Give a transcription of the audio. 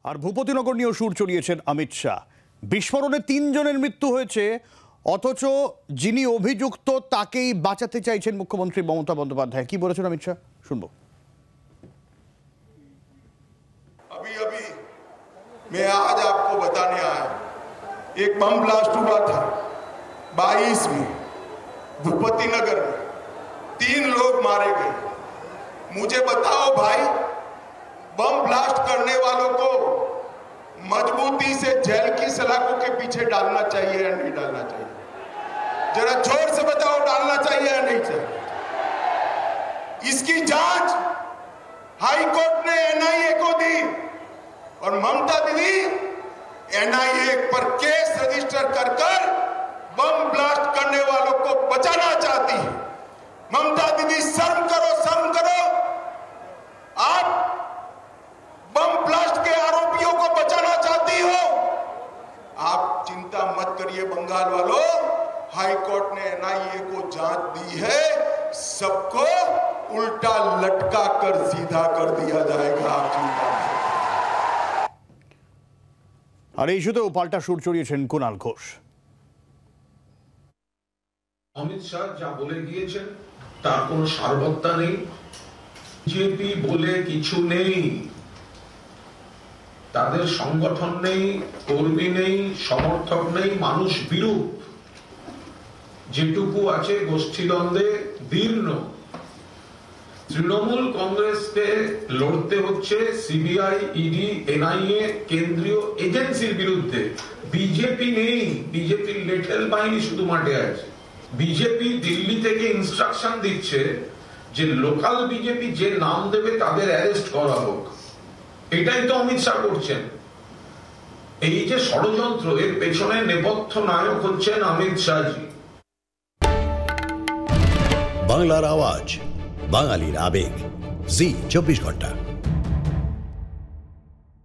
আর ভূপতিনগর নিয়েও সুর চড়িয়েছেন অমিত শাহ। বিস্ফোরণে 3 জনের মৃত্যু হয়েছে, অথচ যিনি অভিযুক্ত তাকেই বাঁচাতে চাইছেন মুখ্যমন্ত্রী মমতা বন্দ্যোপাধ্যায়। কি বলেছেন অমিত শাহ, শুনবো। अभी मैं आज आपको बताने आया, एक बम ब्लास्ट हुआ था 22 में भूपतिनगर में, 3 लोग मारे गए। मुझे बताओ भाई, बम ब्लास्ट करने वालों को मजबूती से जेल की सलाखों के पीछे डालना चाहिए या नहीं डालना चाहिए? जरा जोर से बताओ, डालना चाहिए या नहीं चाहिए? इसकी जांच हाई कोर्ट ने एनआईए को दी और ममता दीदी एनआईए पर केस रजिस्टर कर बम ब्लास्ट करने वालों को बचाना चाहती है। ममता दीदी शर्म करो, शर्म करो। आप बम ब्लास्ट के आरोपियों को बचाना चाहती हो। आप चिंता मत करिए बंगाल वालों, हाई कोर्ट ने एनआईए को जांच दी है, सबको उल्टा लटका कर सीधा कर दिया जाएगा। आप चिंता मत। আর এই ইস্যুতেও পাল্টা সুর চড়িয়েছেন কুণাল ঘোষ। অমিত শাহ যা বলে গিয়েছেন তার কোনো সারবত্তা নেই। বিজেপি বলে কিছু নেই, তাদের সংগঠন নেই, কর্মী নেই, সমর্থক নেই, মানুষ বিরূপ। যেটুকু আছে গোষ্ঠীদ্বন্দ্বে দীর্ণ। তৃণমূল কংগ্রেসকে লড়তে হচ্ছে সিবিআই, ইডি, এনআইএ, কেন্দ্রীয় এজেন্সির বিরুদ্ধে। বিজেপি নেই, বিজেপির লেঠেল বাহিনী শুধু মাঠে আছে। বিজেপি দিল্লি থেকে ইনস্ট্রাকশন দিচ্ছে যে লোকাল বিজেপি যে নাম দেবে তাদের অ্যারেস্ট করা হোক। এটাই তো অমিত শাহ করছেন। এই যে ষড়যন্ত্র, এর পেছনে নেপথ্য নায়ক হচ্ছেন অমিত শাহজি। বাংলার আওয়াজ, বাঙালির আবেগ, জি 24 ঘন্টা।